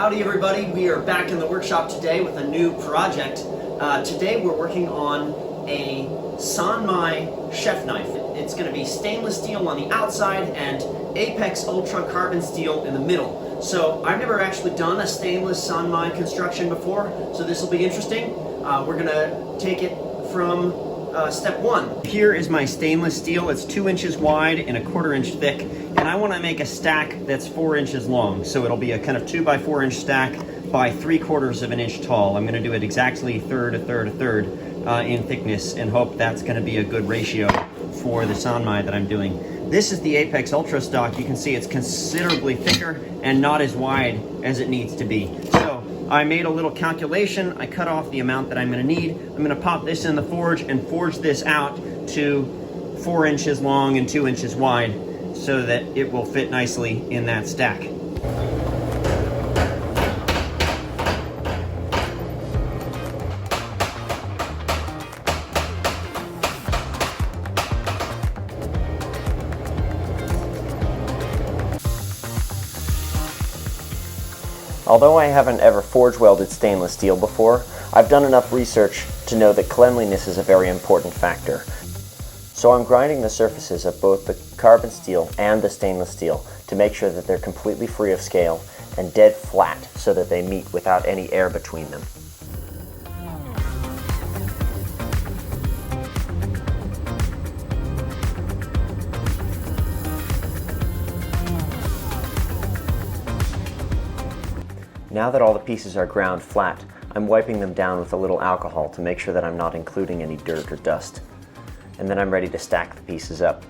Howdy everybody, we are back in the workshop today with a new project. Today we're working on a Sanmai chef knife. It's going to be stainless steel on the outside and ApexUltra carbon steel in the middle. So I've never actually done a stainless Sanmai construction before, so this will be interesting. We're going to take it from step one. Here is my stainless steel. It's 2 inches wide and a 1/4 inch thick, and I want to make a stack that's 4 inches long. So it'll be a kind of 2 by 4 inch stack by 3/4 of an inch tall. I'm going to do it exactly third, a third, a third in thickness, and hope that's going to be a good ratio for the Sanmai that I'm doing. This is the ApexUltra stock. You can see it's considerably thicker and not as wide as it needs to be. So I made a little calculation. I cut off the amount that I'm going to need. I'm going to pop this in the forge and forge this out to 4 inches long and 2 inches wide so that it will fit nicely in that stack. Although I haven't ever forge welded stainless steel before, I've done enough research to know that cleanliness is a very important factor. So I'm grinding the surfaces of both the carbon steel and the stainless steel to make sure that they're completely free of scale and dead flat so that they meet without any air between them. Now that all the pieces are ground flat, I'm wiping them down with a little alcohol to make sure that I'm not including any dirt or dust. And then I'm ready to stack the pieces up.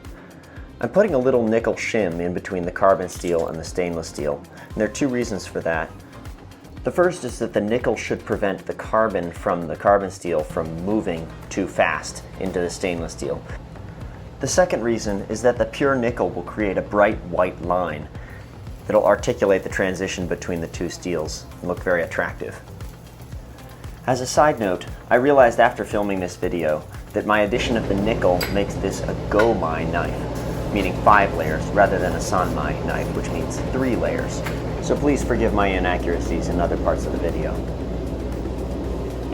I'm putting a little nickel shim in between the carbon steel and the stainless steel, and there are 2 reasons for that. The first is that the nickel should prevent the carbon from the carbon steel from moving too fast into the stainless steel. The second reason is that the pure nickel will create a bright white line that'll articulate the transition between the 2 steels and look very attractive. As a side note, I realized after filming this video that my addition of the nickel makes this a Gomai knife, meaning 5 layers, rather than a Sanmai knife, which means 3 layers. So please forgive my inaccuracies in other parts of the video.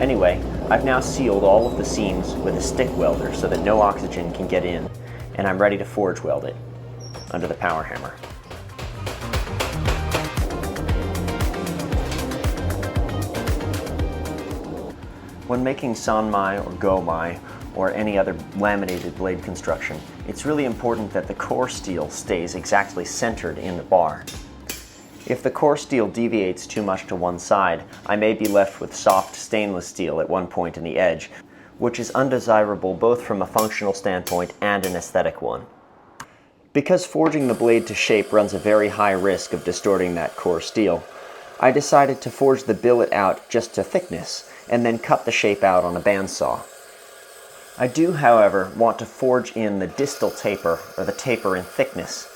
Anyway, I've now sealed all of the seams with a stick welder so that no oxygen can get in, and I'm ready to forge weld it under the power hammer. When making Sanmai or Gomai or any other laminated blade construction, it's really important that the core steel stays exactly centered in the bar. If the core steel deviates too much to one side, I may be left with soft stainless steel at one point in the edge, which is undesirable both from a functional standpoint and an aesthetic one. Because forging the blade to shape runs a very high risk of distorting that core steel, I decided to forge the billet out just to thickness, and then cut the shape out on a bandsaw. I do, however, want to forge in the distal taper, or the taper in thickness,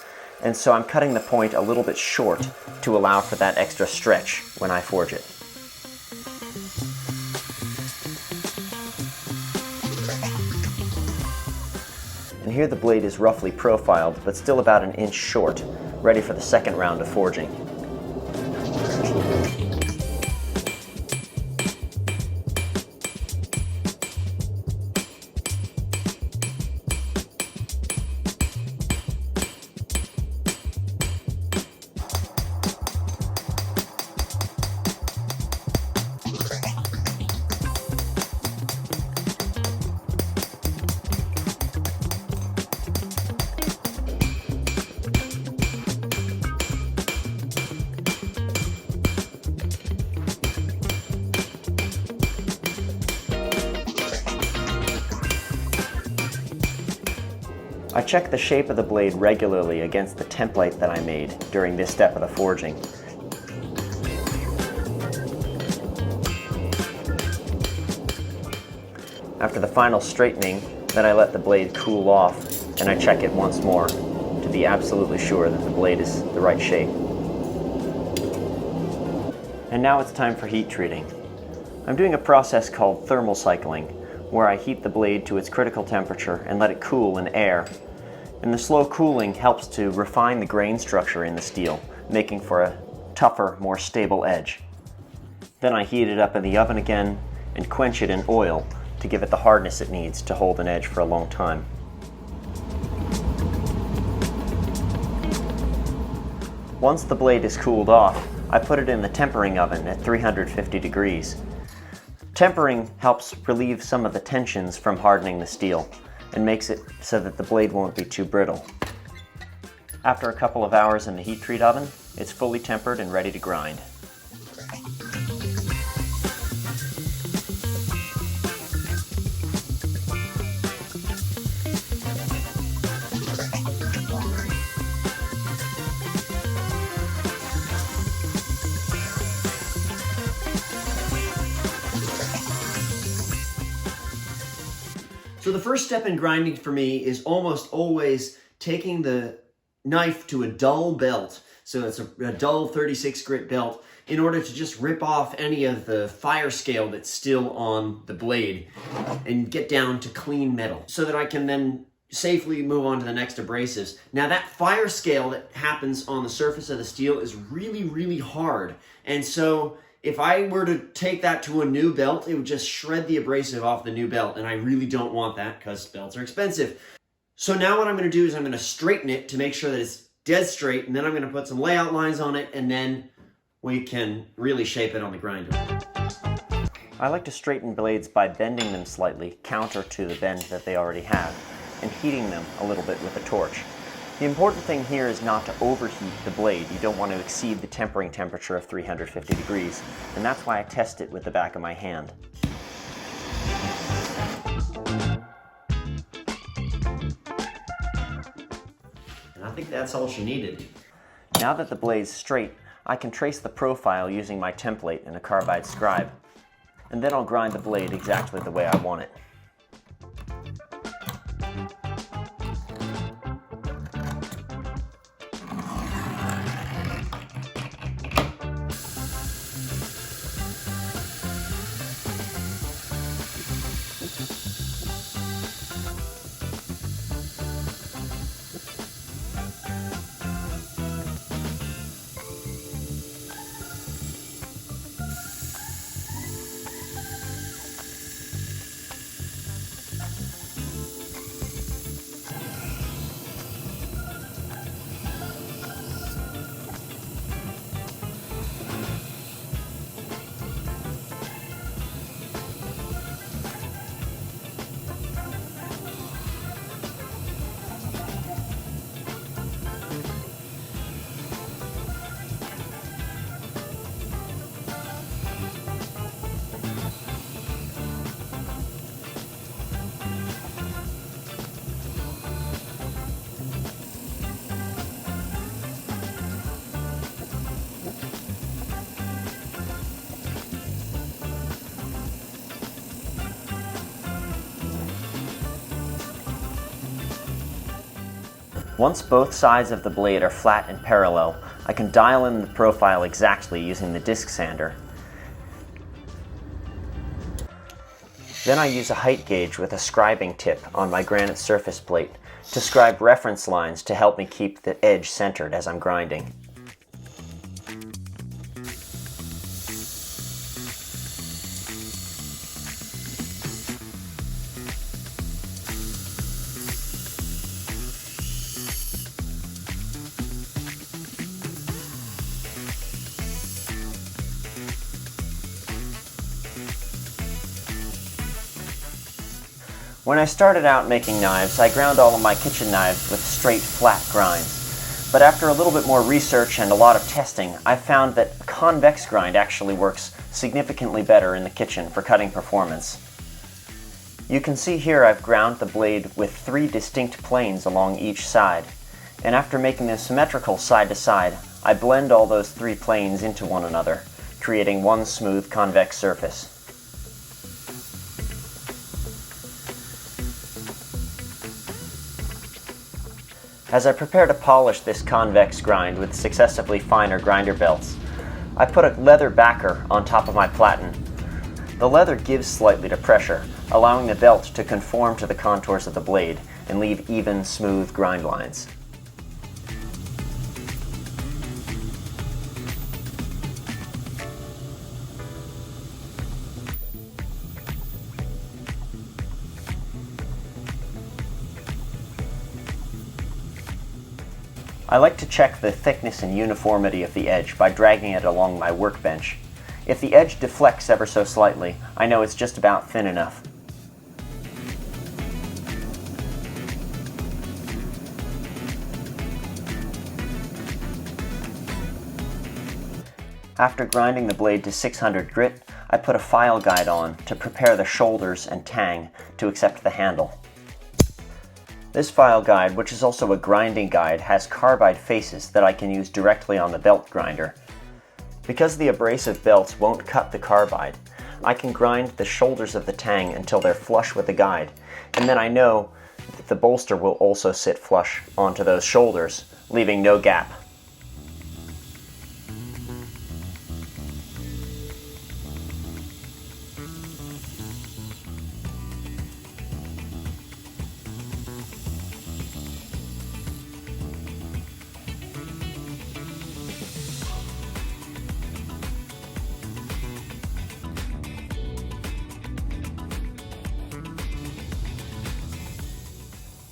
and so I'm cutting the point a little bit short to allow for that extra stretch when I forge it. And here the blade is roughly profiled, but still about an inch short, ready for the second round of forging. I check the shape of the blade regularly against the template that I made during this step of the forging. After the final straightening, then I let the blade cool off and I check it once more to be absolutely sure that the blade is the right shape. And now it's time for heat treating. I'm doing a process called thermal cycling, where I heat the blade to its critical temperature and let it cool in air. And the slow cooling helps to refine the grain structure in the steel, making for a tougher, more stable edge. Then I heat it up in the oven again and quench it in oil to give it the hardness it needs to hold an edge for a long time. Once the blade is cooled off, I put it in the tempering oven at 350 degrees. Tempering helps relieve some of the tensions from hardening the steel and makes it so that the blade won't be too brittle. After a couple of hours in the heat treat oven, it's fully tempered and ready to grind. So the first step in grinding for me is almost always taking the knife to a dull belt. So it's a dull 36 grit belt in order to just rip off any of the fire scale that's still on the blade and get down to clean metal so that I can then safely move on to the next abrasives. Now that fire scale that happens on the surface of the steel is really, really hard. And so if I were to take that to a new belt, it would just shred the abrasive off the new belt, and I really don't want that because belts are expensive. So now what I'm going to do is I'm going to straighten it to make sure that it's dead straight, and then I'm going to put some layout lines on it, and then we can really shape it on the grinder. I like to straighten blades by bending them slightly, counter to the bend that they already have, and heating them a little bit with a torch. The important thing here is not to overheat the blade. You don't want to exceed the tempering temperature of 350 degrees, and that's why I test it with the back of my hand. And I think that's all she needed. Now that the blade's straight, I can trace the profile using my template in a carbide scribe, and then I'll grind the blade exactly the way I want it. Once both sides of the blade are flat and parallel, I can dial in the profile exactly using the disc sander. Then I use a height gauge with a scribing tip on my granite surface plate to scribe reference lines to help me keep the edge centered as I'm grinding. When I started out making knives, I ground all of my kitchen knives with straight, flat grinds. But after a little bit more research and a lot of testing, I found that a convex grind actually works significantly better in the kitchen for cutting performance. You can see here I've ground the blade with 3 distinct planes along each side. And after making them symmetrical side to side, I blend all those 3 planes into one another, creating one smooth convex surface. As I prepare to polish this convex grind with successively finer grinder belts, I put a leather backer on top of my platen. The leather gives slightly to pressure, allowing the belt to conform to the contours of the blade and leave even, smooth grind lines. I like to check the thickness and uniformity of the edge by dragging it along my workbench. If the edge deflects ever so slightly, I know it's just about thin enough. After grinding the blade to 600 grit, I put a file guide on to prepare the shoulders and tang to accept the handle. This file guide, which is also a grinding guide, has carbide faces that I can use directly on the belt grinder. Because the abrasive belts won't cut the carbide, I can grind the shoulders of the tang until they're flush with the guide, and then I know that the bolster will also sit flush onto those shoulders, leaving no gap.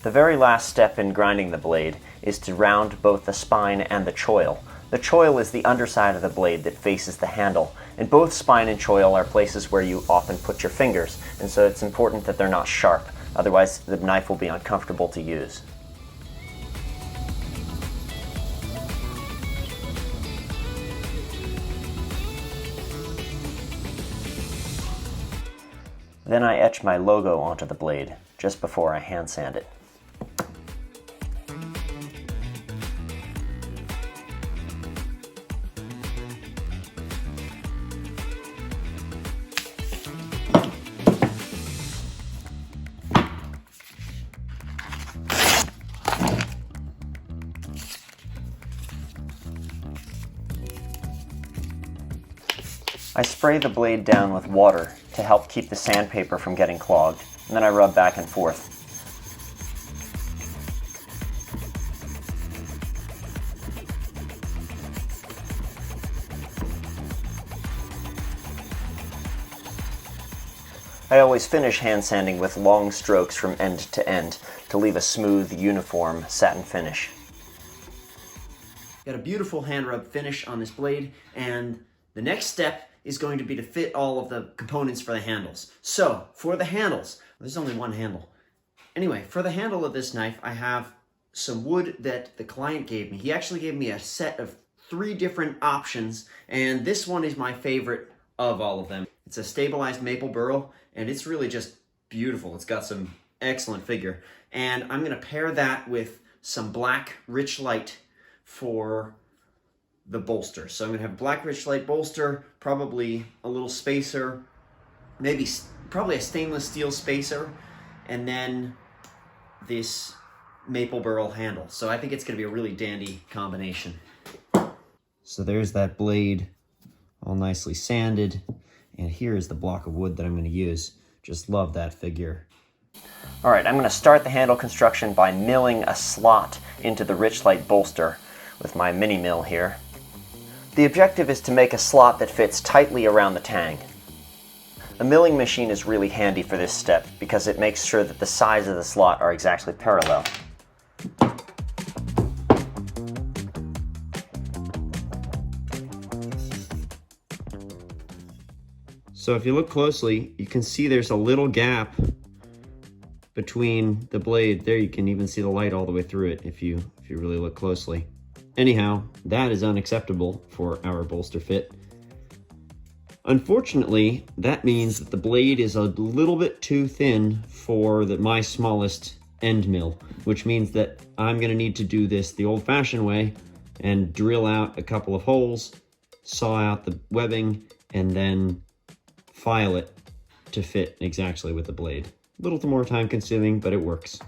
The very last step in grinding the blade is to round both the spine and the choil. The choil is the underside of the blade that faces the handle, and both spine and choil are places where you often put your fingers, and so it's important that they're not sharp, otherwise the knife will be uncomfortable to use. Then I etch my logo onto the blade just before I hand sand it. I spray the blade down with water to help keep the sandpaper from getting clogged, and then I rub back and forth. I always finish hand sanding with long strokes from end to end to leave a smooth, uniform satin finish. Got a beautiful hand rub finish on this blade, and the next step is going to be to fit all of the components for the handles. So, for the handles, there's only one handle. Anyway, for the handle of this knife, I have some wood that the client gave me. He actually gave me a set of 3 different options, and this one is my favorite of all of them. It's a stabilized maple burl, and it's really just beautiful. It's got some excellent figure. And I'm gonna pair that with some black rich light for the bolster. So I'm gonna have black rich light bolster, probably a little spacer, probably a stainless steel spacer, and then this maple burl handle. So I think it's gonna be a really dandy combination. So there's that blade all nicely sanded, and here is the block of wood that I'm gonna use. Just love that figure. All right, I'm gonna start the handle construction by milling a slot into the rich light bolster with my mini mill here. The objective is to make a slot that fits tightly around the tang. A milling machine is really handy for this step because it makes sure that the sides of the slot are exactly parallel. So if you look closely, you can see there's a little gap between the blade. There, you can even see the light all the way through it if you really look closely. Anyhow, that is unacceptable for our bolster fit. Unfortunately, that means that the blade is a little bit too thin for my smallest end mill, which means that I'm gonna need to do this the old-fashioned way and drill out a couple of holes, saw out the webbing, and then file it to fit exactly with the blade. A little more time consuming, but it works.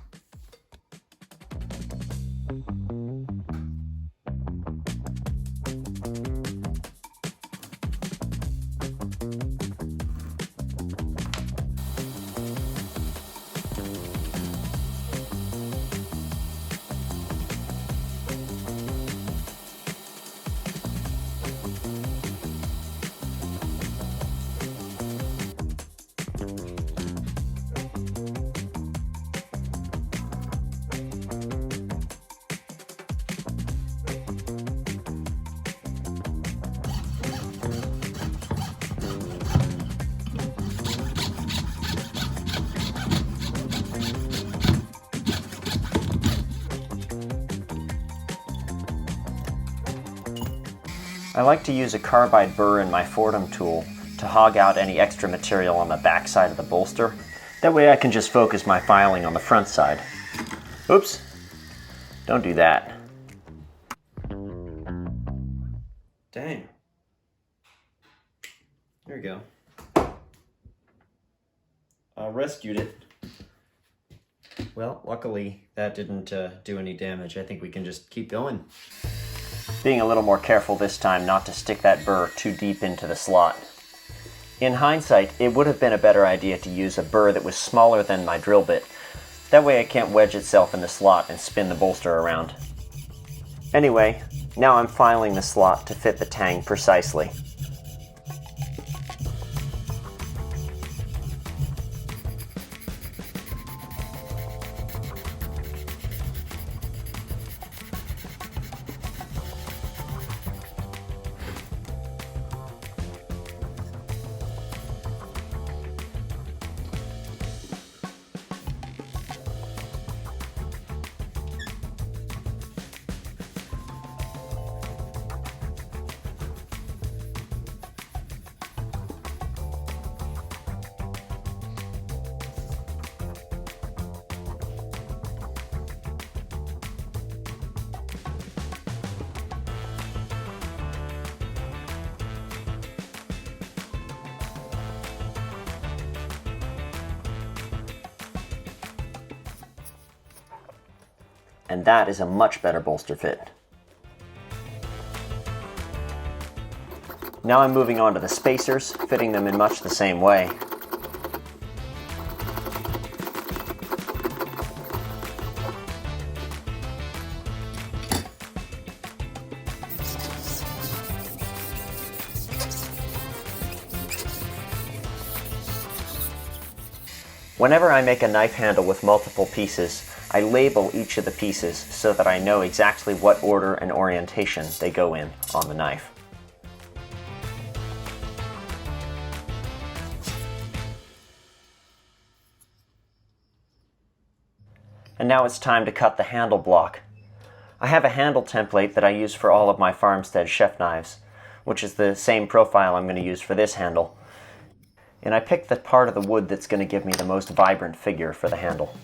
I like to use a carbide burr in my Fordham tool to hog out any extra material on the back side of the bolster. That way I can just focus my filing on the front side. Oops, don't do that. Dang. There we go. I rescued it. Well, luckily that didn't do any damage. I think we can just keep going. Being a little more careful this time not to stick that burr too deep into the slot. In hindsight, it would have been a better idea to use a burr that was smaller than my drill bit. That way it can't wedge itself in the slot and spin the bolster around. Anyway, now I'm filing the slot to fit the tang precisely. And that is a much better bolster fit. Now I'm moving on to the spacers, fitting them in much the same way. Whenever I make a knife handle with multiple pieces, I label each of the pieces so that I know exactly what order and orientation they go in on the knife. And now it's time to cut the handle block. I have a handle template that I use for all of my farmstead chef knives, which is the same profile I'm going to use for this handle. And I picked the part of the wood that's going to give me the most vibrant figure for the handle.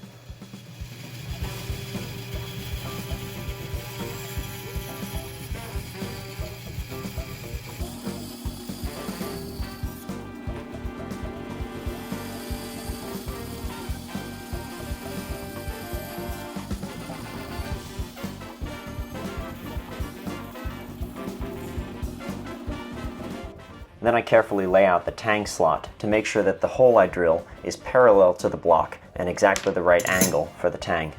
Then I carefully lay out the tang slot to make sure that the hole I drill is parallel to the block and exactly the right angle for the tang.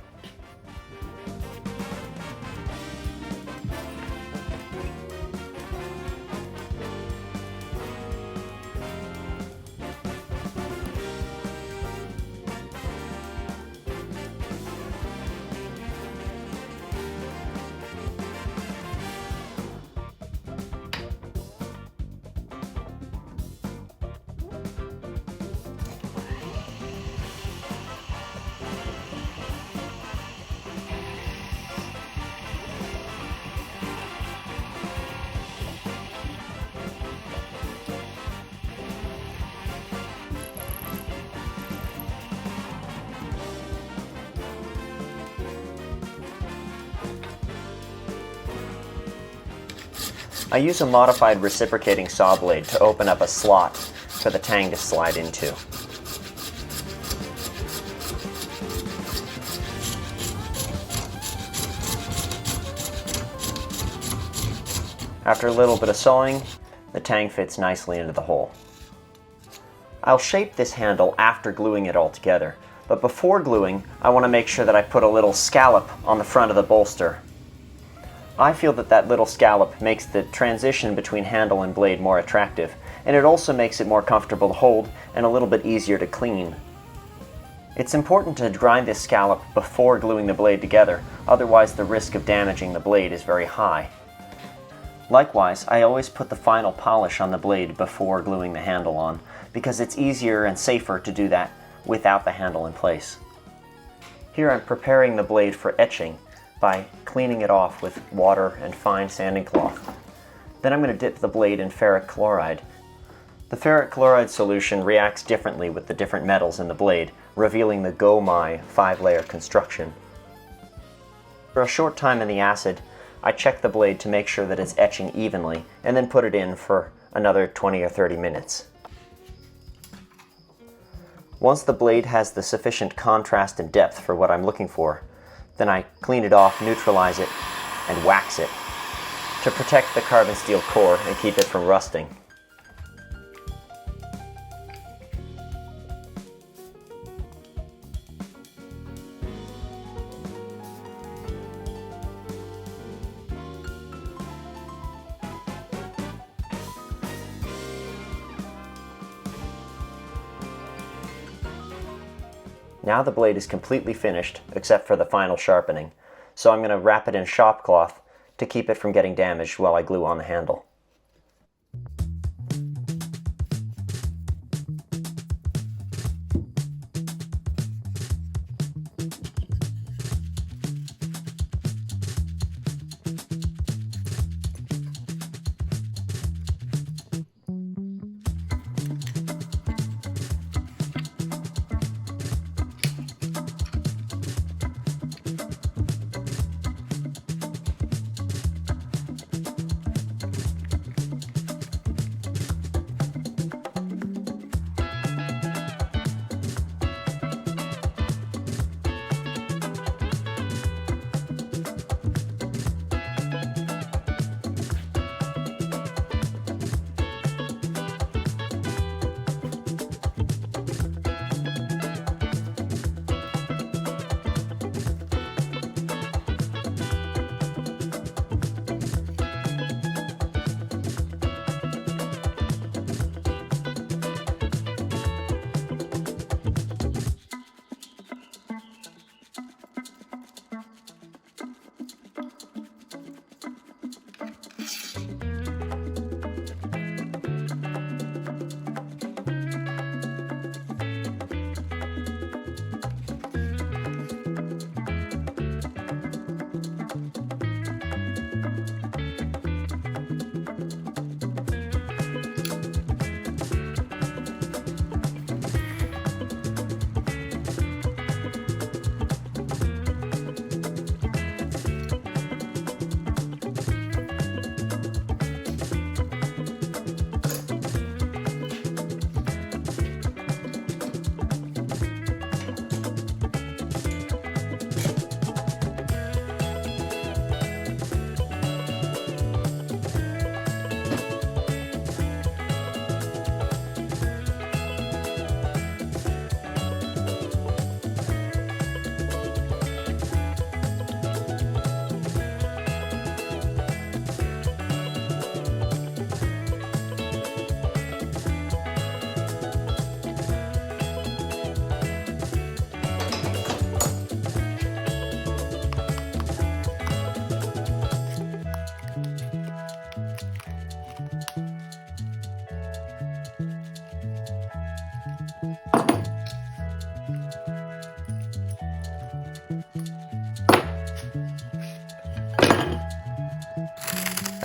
I use a modified reciprocating saw blade to open up a slot for the tang to slide into. After a little bit of sawing, the tang fits nicely into the hole. I'll shape this handle after gluing it all together, but before gluing, I want to make sure that I put a little scallop on the front of the bolster. I feel that that little scallop makes the transition between handle and blade more attractive, and it also makes it more comfortable to hold and a little bit easier to clean. It's important to grind this scallop before gluing the blade together, otherwise the risk of damaging the blade is very high. Likewise, I always put the final polish on the blade before gluing the handle on, because it's easier and safer to do that without the handle in place. Here I'm preparing the blade for etching by cleaning it off with water and fine sanding cloth. Then I'm going to dip the blade in ferric chloride. The ferric chloride solution reacts differently with the different metals in the blade, revealing the Go-My 5-layer construction. For a short time in the acid, I check the blade to make sure that it's etching evenly, and then put it in for another 20 or 30 minutes. Once the blade has the sufficient contrast and depth for what I'm looking for, then I clean it off, neutralize it, and wax it to protect the carbon steel core and keep it from rusting. Now the blade is completely finished, except for the final sharpening, so I'm going to wrap it in shop cloth to keep it from getting damaged while I glue on the handle.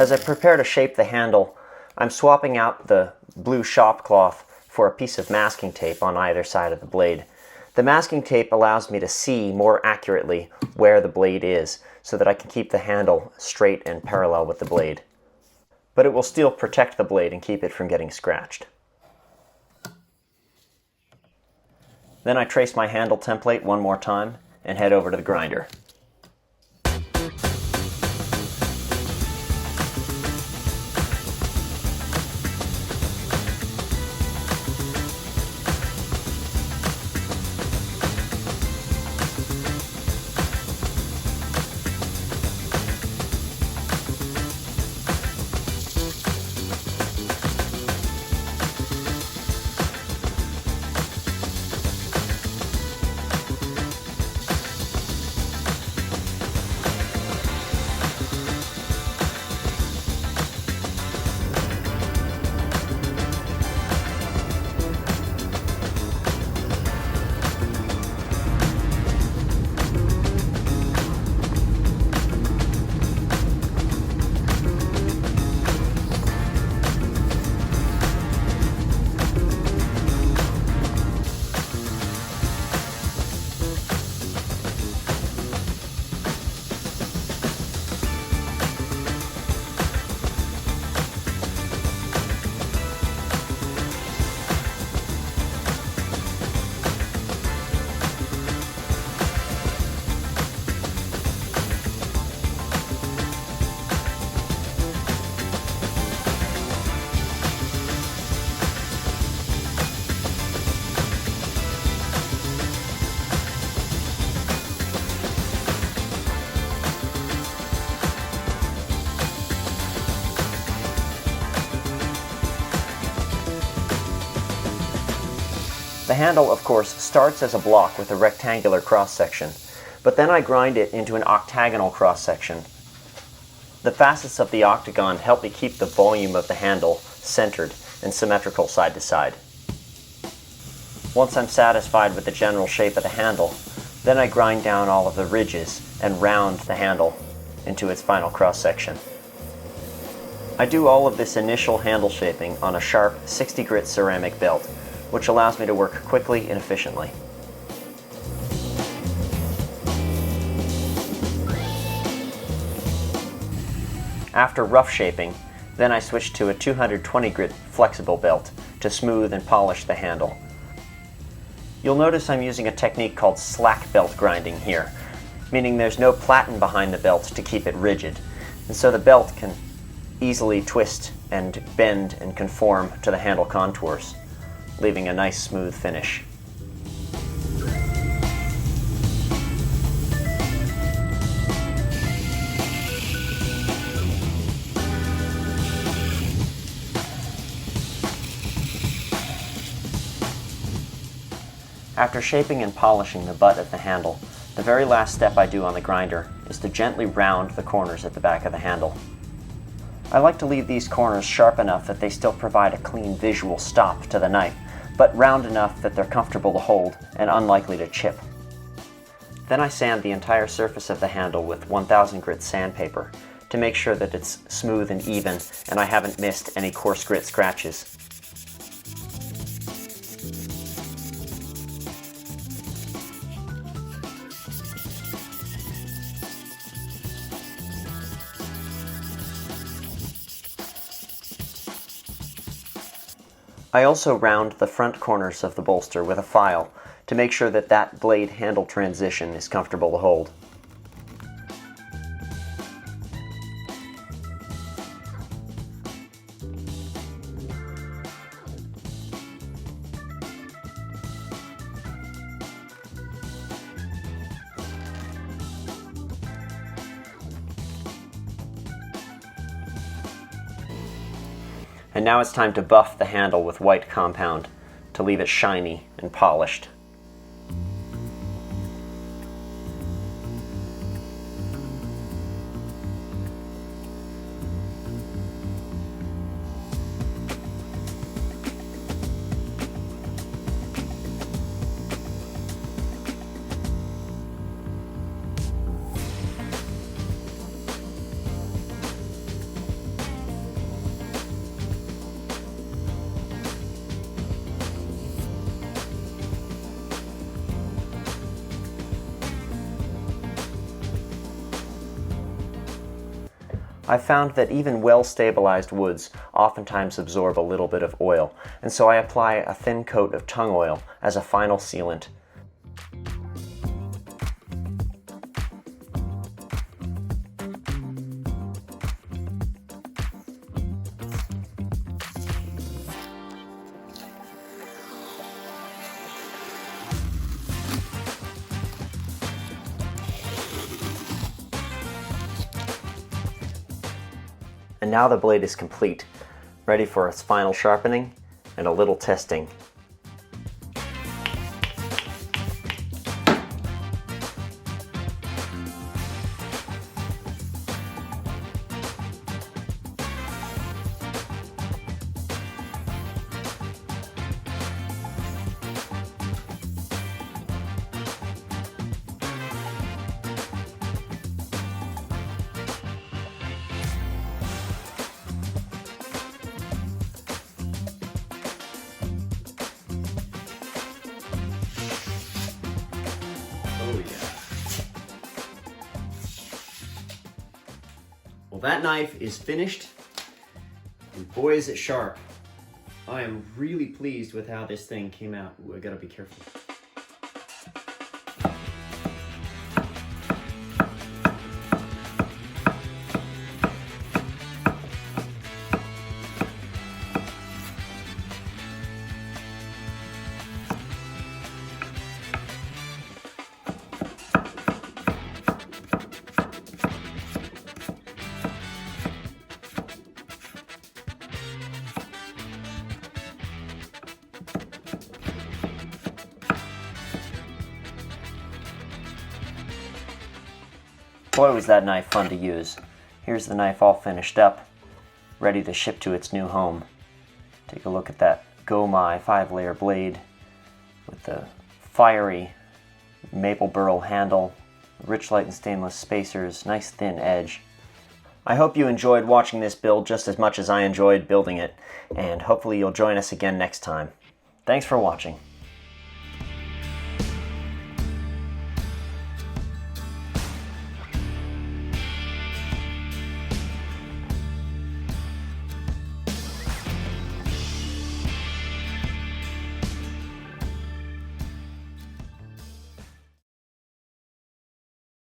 As I prepare to shape the handle, I'm swapping out the blue shop cloth for a piece of masking tape on either side of the blade. The masking tape allows me to see more accurately where the blade is so that I can keep the handle straight and parallel with the blade. But it will still protect the blade and keep it from getting scratched. Then I trace my handle template one more time and head over to the grinder. The handle, of course, starts as a block with a rectangular cross-section, but then I grind it into an octagonal cross-section. The facets of the octagon help me keep the volume of the handle centered and symmetrical side to side. Once I'm satisfied with the general shape of the handle, then I grind down all of the ridges and round the handle into its final cross-section. I do all of this initial handle shaping on a sharp 60 grit ceramic belt, which allows me to work quickly and efficiently. After rough shaping, then I switch to a 220 grit flexible belt to smooth and polish the handle. You'll notice I'm using a technique called slack belt grinding here, meaning there's no platen behind the belt to keep it rigid, and so the belt can easily twist and bend and conform to the handle contours, leaving a nice smooth finish. After shaping and polishing the butt of the handle, the very last step I do on the grinder is to gently round the corners at the back of the handle. I like to leave these corners sharp enough that they still provide a clean visual stop to the knife, but round enough that they're comfortable to hold and unlikely to chip. Then I sand the entire surface of the handle with 1000 grit sandpaper to make sure that it's smooth and even and I haven't missed any coarse grit scratches. I also round the front corners of the bolster with a file to make sure that that blade handle transition is comfortable to hold. And now it's time to buff the handle with white compound to leave it shiny and polished. I've found that even well-stabilized woods oftentimes absorb a little bit of oil, and so I apply a thin coat of tung oil as a final sealant. And now the blade is complete, ready for its final sharpening and a little testing. Oh yeah. Well, that knife is finished, and boy is it sharp. I am really pleased with how this thing came out. Ooh, I gotta be careful. Boy, was that knife fun to use. Here's the knife all finished up, ready to ship to its new home. Take a look at that Gomai 5-layer blade with the fiery maple burl handle, rich light and stainless spacers, nice thin edge. I hope you enjoyed watching this build just as much as I enjoyed building it, and hopefully you'll join us again next time. Thanks for watching.